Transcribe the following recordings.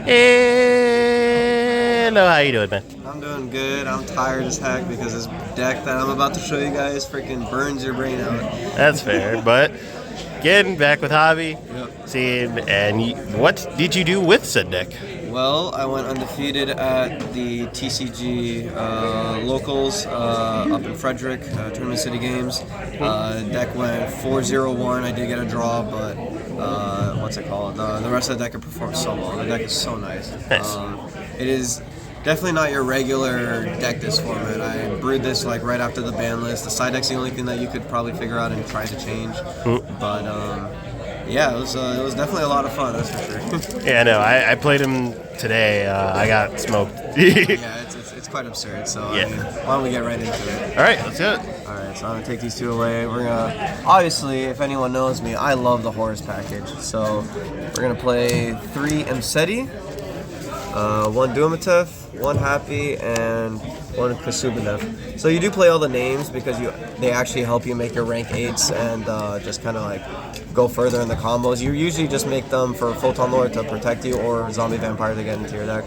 Hello, how you doing, man? I'm doing good. I'm tired as heck because this deck that I'm about to show you guys freaking burns your brain out. That's fair, but again, back with Javi. Yep. Seeing, what did you do with said deck? Well, I went undefeated at the TCG locals up in Frederick, Tournament City Games. Deck went 4-0-1. I did get a draw, but what's it called? The rest of the deck performed so well. The deck is so nice. Nice. It is definitely not your regular deck this format. I brewed this like right after the ban list. The side deck's the only thing that you could probably figure out and try to change. But yeah, it was definitely a lot of fun, that's for sure. Yeah, no, I played him today. I got smoked. Yeah, it's quite absurd. So Yeah. I mean, why don't we get right into it? All right, let's do it. All right, so I'm gonna take these two away. We're gonna obviously, if anyone knows me, I love the Horus package. So we're gonna play 3 Mseti, 1 Dumatef, 1 Happy, and 1 Kasubanev. So you do play all the names because they actually help you make your rank 8s and just kind of like go further in the combos. You usually just make them for Photon Lord to protect you or Zombie Vampire to get into your deck.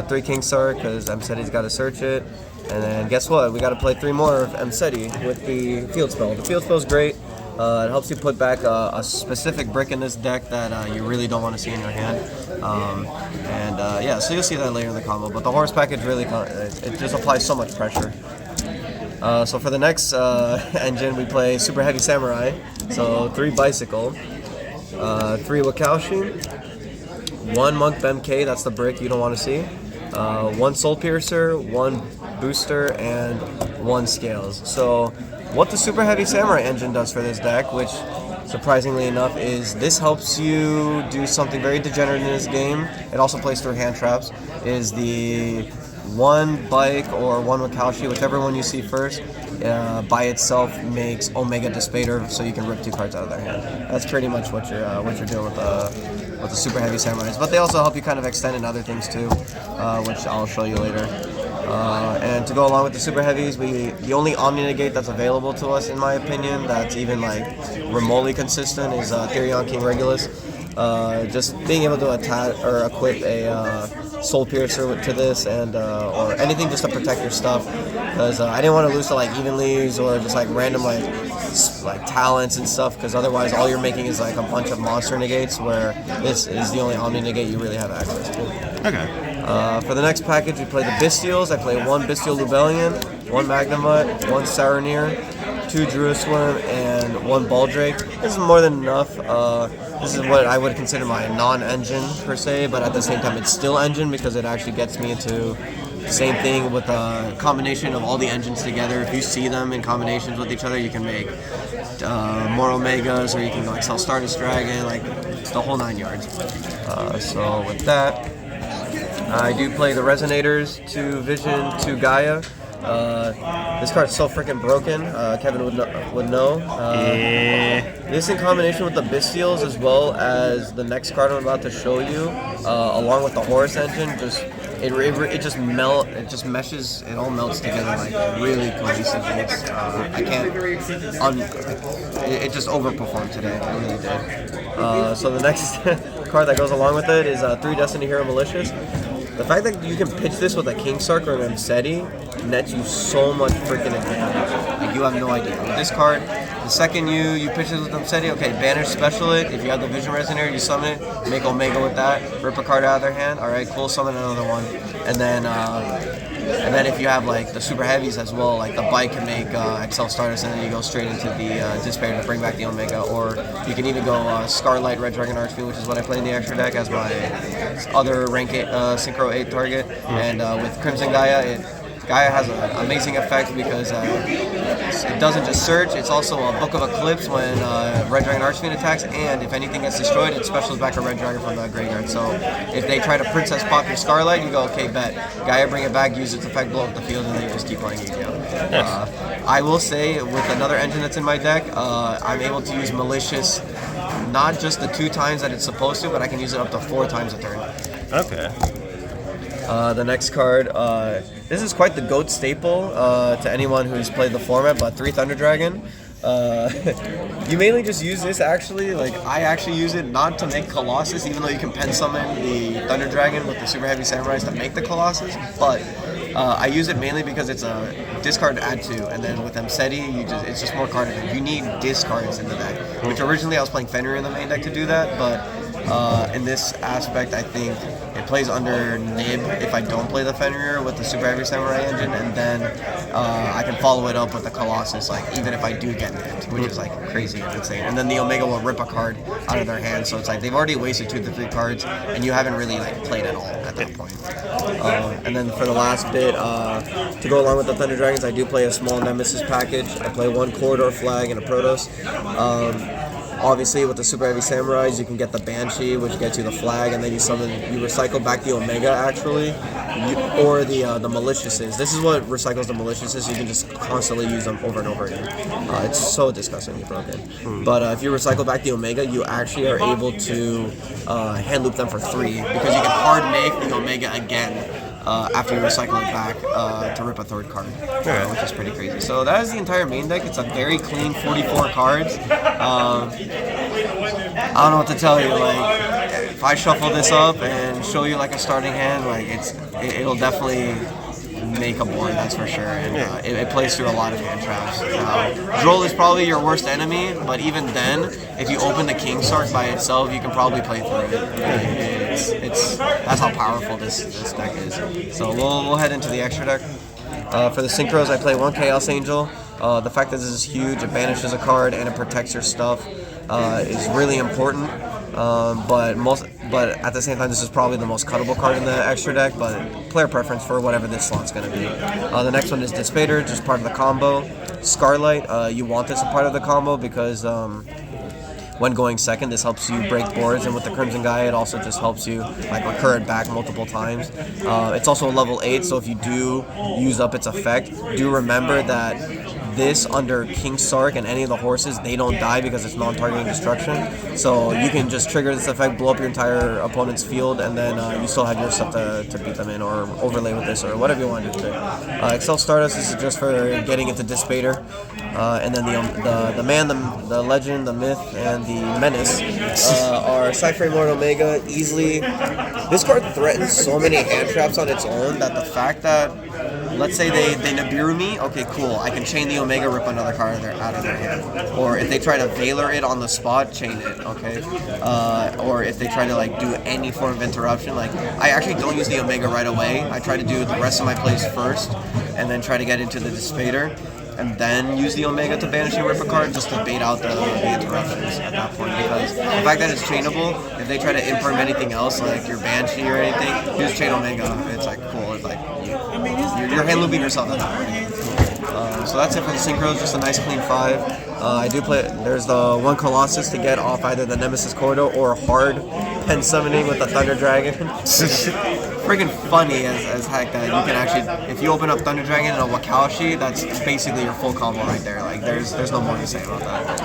3 Kingstar because Mseti's got to search it. And then guess what? We got to play 3 more of Mseti with the field spell. The field spell is great. It helps you put back a specific brick in this deck that you really don't want to see in your hand. Yeah, so you'll see that later in the combo. But the Horus package really, it just applies so much pressure. So for the next engine, we play Super Heavy Samurai. So 3 Bicycle, 3 Wakaushi, 1 Monk BMK, that's the brick you don't want to see, 1 Soul Piercer, 1 Booster, and 1 Scales. So what the Super Heavy Samurai engine does for this deck, which surprisingly enough is this helps you do something very degenerate in this game. It also plays through hand traps, is the 1 Bike or 1 Wakaushi, whichever one you see first, by itself makes Omega Dispater, so you can rip 2 cards out of their hand. That's pretty much what you're doing with the Super Heavy Samurais. But they also help you kind of extend in other things too, which I'll show you later. And to go along with the Super Heavies, the only Omni Negate that's available to us, in my opinion, that's even like remotely consistent is Therion King Regulus. Just being able to attach or equip a Soul Piercer to this, and or anything just to protect your stuff, because I didn't want to lose to like Evenleaves or just like random like talents and stuff, because otherwise all you're making is like a bunch of monster negates, where this is the only Omni Negate you really have access to. Okay. For the next package, we play the Bystials. I play 1 Bystial Lubellion, 1 Magnamut, 1 Saronir, 2 Druisworm, and 1 Baldrake. This is more than enough. This is what I would consider my non-engine per se, but at the same time it's still engine because it actually gets me into the same thing with a combination of all the engines together. If you see them in combinations with each other, you can make more Omegas, or you can like sell Stardust Dragon, like it's the whole 9 yards. So with that, I do play the Resonators, 2 Vision, 2 Gaia. This card's so freaking broken. Kevin would know. This in combination with the Bystials as well as the next card I'm about to show you, along with the Horus engine, it just meshes. It all melts together like really cohesive. It just overperformed today. It really did. So the next card that goes along with it is 3 Destiny Hero Malicious. The fact that you can pitch this with a Kingsark or an Mseti nets you so much freaking advantage. Like, you have no idea. With this card, the second you pitch it with Mseti, okay, banish, special it. If you have the Vision Resonator, you summon it, make Omega with that, rip a card out of their hand. All right, cool, summon another one. And then if you have like the Super Heavies as well, like the Bike can make Excel Stardust, and then you go straight into the Despair to bring back the Omega. Or you can even go Scarlight, Red Dragon Archfiend, which is what I play in the extra deck as my other rank 8, Synchro 8 target. And with Crimson Gaia, Gaia has an amazing effect because it doesn't just search, it's also a Book of Eclipse when Red Dragon Archfiend attacks, and if anything gets destroyed, it specials back a Red Dragon from the graveyard. So if they try to Princess pop your Scarlight, you go, okay, bet. Gaia, bring it back, use its effect, blow up the field, and then you just keep playing Yu-Gi-Oh! I will say, with another engine that's in my deck, I'm able to use Malicious not just the 2 times that it's supposed to, but I can use it up to 4 times a turn. Okay. The next card, this is quite the GOAT staple to anyone who's played the format, but 3 Thunder Dragon. You mainly just use this actually. Like I actually use it not to make Colossus, even though you can pen summon the Thunder Dragon with the Super Heavy Samurais to make the Colossus. But I use it mainly because it's a discard add 2, and then with Mseti, it's just more card advantage. You need discards in the deck, which originally I was playing Fenrir in the main deck to do that, but in this aspect, I think it plays under Nib if I don't play the Fenrir with the Super Heavy Samurai engine, and then I can follow it up with the Colossus, like even if I do get nibbed, which is like crazy and insane. And then the Omega will rip a card out of their hand, so it's like they've already wasted 2 to 3 cards, and you haven't really like played at all at that point. And then for the last bit, to go along with the Thunder Dragons, I do play a small Nemesis package. I play 1 Corridor Flag and a Protoss. Obviously, with the Super Heavy Samurais, you can get the Banshee, which gets you the flag, and then you recycle back the Omega, actually, or the Maliciouses. This is what recycles the Maliciouses. You can just constantly use them over and over again. It's so disgustingly broken. But if you recycle back the Omega, you actually are able to hand loop them for 3, because you can hard make the Omega again. After you recycle it back to rip a 3rd card, which is pretty crazy. So that is the entire main deck. It's a very clean 44 cards. I don't know what to tell you. Like, if I shuffle this up and show you like a starting hand, like it'll definitely make a board, that's for sure. And it plays through a lot of hand traps. Droll is probably your worst enemy, but even then, if you open the King Sark by itself, you can probably play through it. That's how powerful this deck is. So we'll head into the extra deck. For the Synchros, I play 1 Chaos Angel. The fact that this is huge, it banishes a card and it protects your stuff, is really important. But at the same time, this is probably the most cuttable card in the extra deck, but player preference for whatever this slot's going to be. The next one is Dispater, just part of the combo. Scarlight, you want this a part of the combo because when going second, this helps you break boards, and with the Crimson Guy, it also just helps you like recur it back multiple times. It's also a level 8, so if you do use up its effect, do remember that this under King Sark and any of the horses, they don't die because it's non-targeting destruction. So you can just trigger this effect, blow up your entire opponent's field, and then you still have your stuff to beat them in, or overlay with this, or whatever you want to do with it. Excel Stardust, this is just for getting into Dispater. And then the man, the legend, the myth, and the menace are Cypher Lord Omega. Easily, this card threatens so many hand traps on its own that the fact that, let's say they Nibiru me, okay, cool, I can chain the Omega, rip another card out of their hand. Or if they try to Valor it on the spot, chain it, okay? Or if they try to like do any form of interruption, like I actually don't use the Omega right away. I try to do the rest of my plays first, and then try to get into the Dispater, and then use the Omega to banish and rip a card just to bait out the interruptions at that point. Because the fact that it's chainable, if they try to imperm anything else, like your Banshee or anything, use chain Omega. It's like cool. It's like you're hand looping yourself at that point. So that's it for the Synchros, just a nice clean 5. I do play, there's the 1 Colossus to get off either the Nemesis Corridor or hard pen summoning with the Thunder Dragon. Freaking funny as heck that you can actually, if you open up Thunder Dragon and a Wakashi, that's basically your full combo right there. Like there's no more to say about that.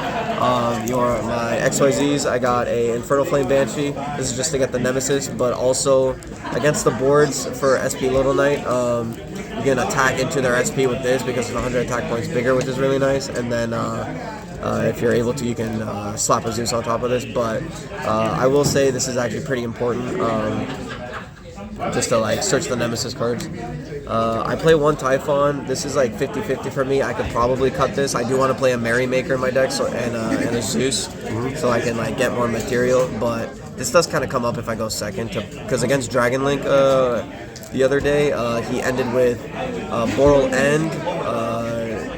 My XYZs, I got a Infernal Flame Banshee. This is just to get the Nemesis, but also against the boards for SP Little Knight, you can attack into their SP with this because it's 100 attack points bigger, which is really nice. And then if you're able to, you can slap a Zeus on top of this. But I will say this is actually pretty important. Just to like search the Nemesis cards. I play 1 Typhon. This is like 50-50 for me. I could probably cut this. I do want to play a Merrymaker in my deck, so and a Zeus, so I can like get more material. But this does kind of come up if I go second, because against Dragon Link the other day, he ended with Boral End,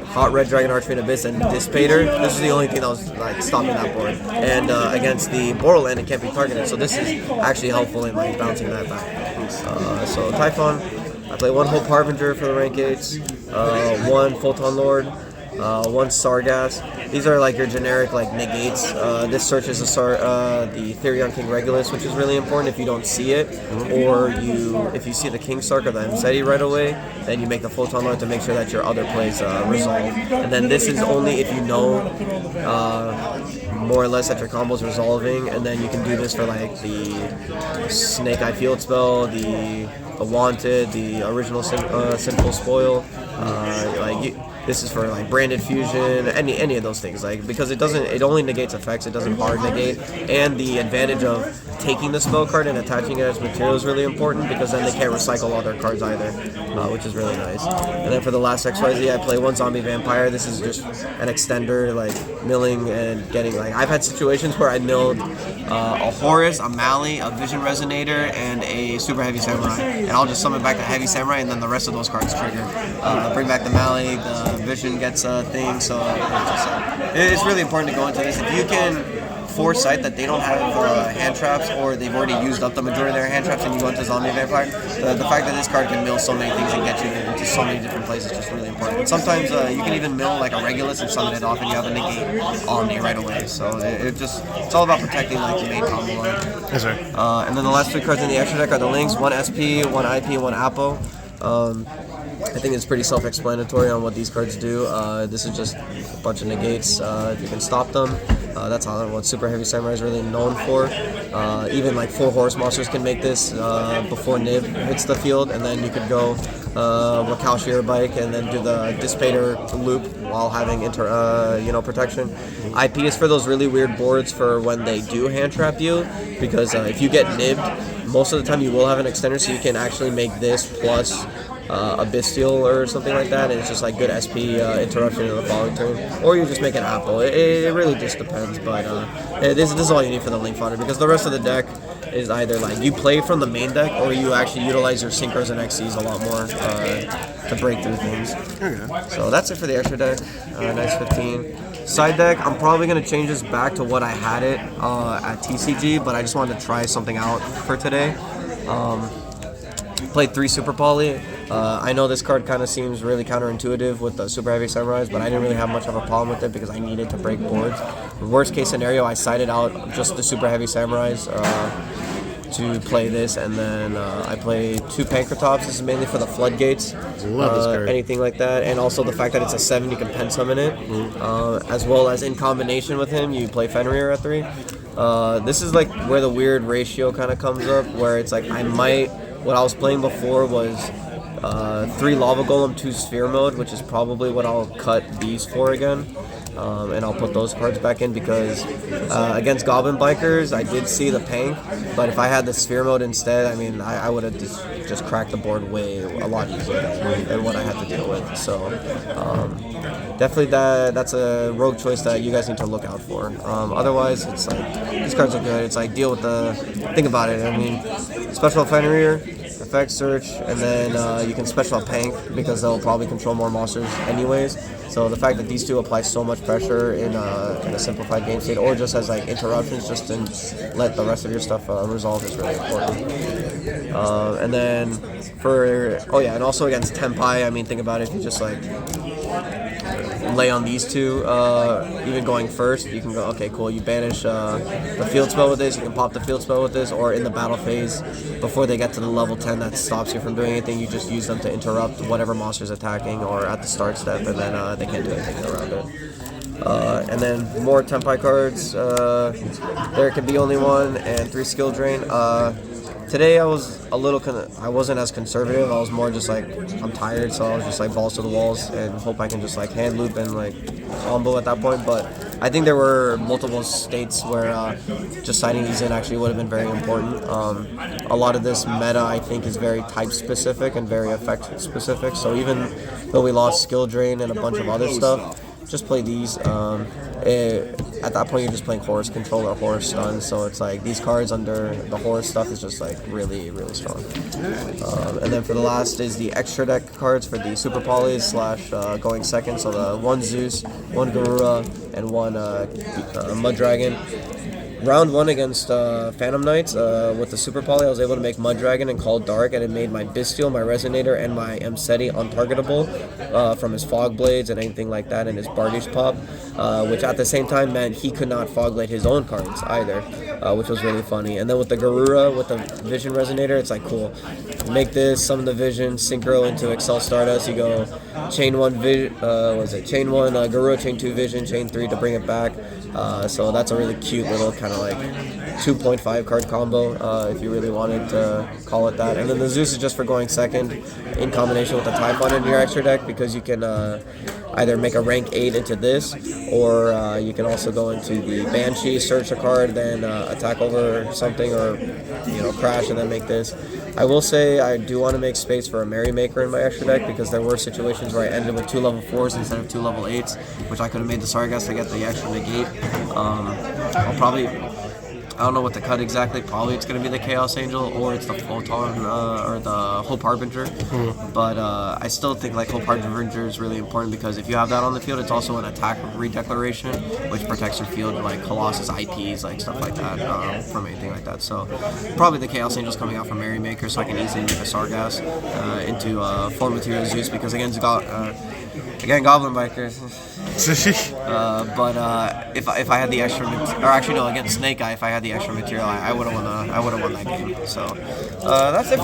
Hot Red Dragon Archfiend Abyss, and Dispater. This is the only thing that was like stopping that board. And against the Boral End, it can't be targeted, so this is actually helpful in like bouncing that back. So Typhon, I play 1 Hope Harbinger for the rank 8s, 1 Photon Lord, 1 Sargass. These are like your generic like negates. This searches the Therion King Regulus, which is really important if you don't see it, or if you see the King Sark or the Mseti right away, then you make the Photon Lord to make sure that your other plays resolve. And then this is only if you know more or less that your combo's resolving, and then you can do this for like the Snake Eye Field spell, the Wanted, the original Sinful Spoil. This is for like branded fusion, any of those things. Like because it only negates effects. It doesn't hard negate, and the advantage of taking the spell card and attaching it as material is really important because then they can't recycle all their cards either, which is really nice. And then for the last XYZ, I play one zombie vampire. This is just an extender, like milling and getting like I've had situations where I milled a Horus, a Mali, a Vision Resonator, and a Super Heavy Samurai, and I'll just summon back the Heavy Samurai, and then the rest of those cards trigger. Bring back the Mali, the Vision gets a thing, so it's really important to go into this. If you can foresight that they don't have hand traps or they've already used up the majority of their hand traps and you go into Zombie Vampire, the fact that this card can mill so many things and get you into so many different places is just really important. And sometimes you can even mill like a Regulus and summon it off and you have a negate Omni right away. So it's all about protecting like the main combo line. Yes, sir. And then the last 3 cards in the extra deck are the links, 1 SP, 1 IP, 1 Apo. I think it's pretty self-explanatory on what these cards do. This is just a bunch of negates. If you can stop them, that's what Super Heavy Samurai is really known for. Even like 4 Horus monsters can make this before Nib hits the field, and then you could go Wakao Bike and then do the Dissipator loop while having protection. IP is for those really weird boards for when they do hand trap you, because if you get nibbed, most of the time you will have an extender, so you can actually make this plus a Bestial or something like that, and it's just like good SP interruption in the following turn, or you just make an Apple. It really just depends, but this is all you need for the Link Fodder, because the rest of the deck is either like you play from the main deck or you actually utilize your Synchros and XCs a lot more to break through things. Okay. So that's it for the extra deck. Nice 15. Side deck, I'm probably going to change this back to what I had it at TCG, but I just wanted to try something out for today. Played 3 Super Poly. I know this card kind of seems really counterintuitive with the Super Heavy Samurais, but I didn't really have much of a problem with it because I needed to break boards. Worst case scenario, I sided out just the Super Heavy Samurais to play this, and then I play 2 Pancratops. This is mainly for the floodgates, Love this card. anything like that, and also the fact that it's a 7, you can pen summon it, as well as in combination with him, you play Fenrir at 3. This is like where the weird ratio kind of comes up, where it's like what I was playing before was 3 Lava Golem, 2 Sphere Mode, which is probably what I'll cut these for again. And I'll put those cards back in because against Goblin Bikers, I did see the Pank, but if I had the Sphere Mode instead, I mean, I would have just cracked the board a lot easier than what I had to deal with. So definitely that's a rogue choice that you guys need to look out for. Otherwise, it's like these cards are good. It's like deal with think about it. I mean, Special Fenrir, Effect Search, and then you can Special Pank because they'll probably control more monsters anyways. So the fact that these 2 apply so much pressure in a simplified game state, or just as like interruptions, just to let the rest of your stuff resolve, is really important. And then and also against Tenpai, I mean, think about it. If you just like lay on these 2, even going first, you can go, okay, cool, you banish the field spell with this, you can pop the field spell with this, or in the battle phase, before they get to the level 10 that stops you from doing anything, you just use them to interrupt whatever monster's attacking, or at the start step, and then they can't do anything around it. And then more Tenpai cards, there can be only 1, and 3 Skill Drain. Today I was I wasn't as conservative. I was more just like, I'm tired, so I was just like balls to the walls and hope I can just like hand loop and like combo at that point. But I think there were multiple states where just siding these in actually would have been very important. A lot of this meta, I think, is very type specific and very effect specific. So even though we lost Skill Drain and a bunch of other stuff, just play these. At that point, you're just playing Horus Control or Horus Stun, so it's like these cards under the Horus stuff is just like really, really strong. And then for the last is the extra deck cards for the Super Polys / going second. So the 1 Zeus, 1 Garura, and 1 Mud Dragon. Round 1 against Phantom Knights, with the Super Poly, I was able to make Mud Dragon and Call Dark, and it made my Bestial, my Resonator, and my Mseti untargetable from his Fog Blades and anything like that, and his Bardish Pop, which at the same time meant he could not Fog Blade his own cards either, which was really funny. And then with the Garura, with the Vision Resonator, it's like, cool. Make this, summon the Vision, Synchro into Excel Stardust, you go chain 1 chain 1 Garura, chain 2 Vision, chain 3 to bring it back. So that's a really cute little kind of like 2.5 card combo, if you really wanted to call it that. And then the Zeus is just for going second in combination with the Typhon in your extra deck, because you can either make a rank 8 into this, or you can also go into the Banshee, search a card, then attack over something, or crash and then make this. I will say I do want to make space for a Merrymaker in my extra deck, because there were situations where I ended with 2 level 4s instead of 2 level 8s, which I could have made the Sargass to get the extra negate. I'll probably, I don't know what to cut exactly. Probably it's going to be the Chaos Angel, or it's the Photon, or the Hope Harbinger. But I still think like Hope Harbinger is really important, because if you have that on the field, it's also an attack redeclaration, which protects your field, like Colossus IPs, like stuff like that, from anything like that. So probably the Chaos Angel's coming out from Merrymaker, so I can easily make a Sargass into 4 material Zeus, because again, Goblin Bikers. But if I had the extra, or actually no, against Snake Eye, if I had the extra material, I would have won that game. So that's it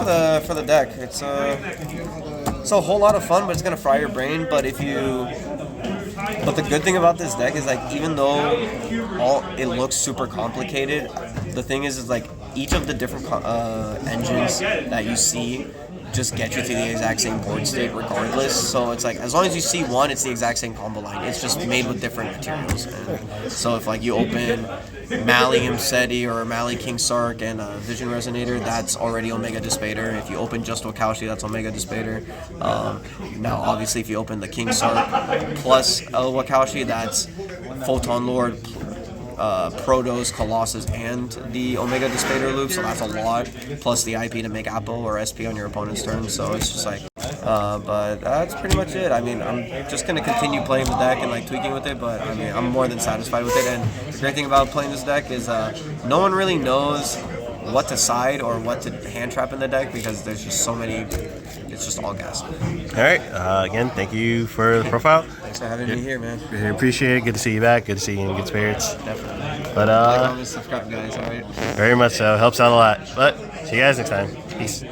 for the deck. It's a whole lot of fun, but it's gonna fry your brain. But the good thing about this deck is, like, even though it looks super complicated, the thing is like each of the different engines that you see just get you to the exact same board state regardless. So it's like, as long as you see one, it's the exact same combo line. It's just made with different materials. And so if like you open Mali Imseti or Mali King Sark and Vision Resonator, that's already Omega Dispater. If you open just Wakaushi, that's Omega Dispater. Now obviously if you open the King Sark plus Wakaushi, that's Photon Lord, Protos, Colossus, and the Omega Dispater loop, so that's a lot, plus the IP to make Apple or SP on your opponent's turn, so it's just like, but that's pretty much it. I mean, I'm just going to continue playing the deck and like tweaking with it, but I mean, I'm more than satisfied with it, and the great thing about playing this deck is no one really knows what to side or what to hand trap in the deck, because there's just so many. It's just all gas. All right. Again, thank you for the profile. Thanks for having me here, man. Really appreciate it. Good to see you back. Good to see you in good spirits. Definitely. But like, subscribe, guys. All right. very much so. Helps out a lot. But see you guys next time. Peace.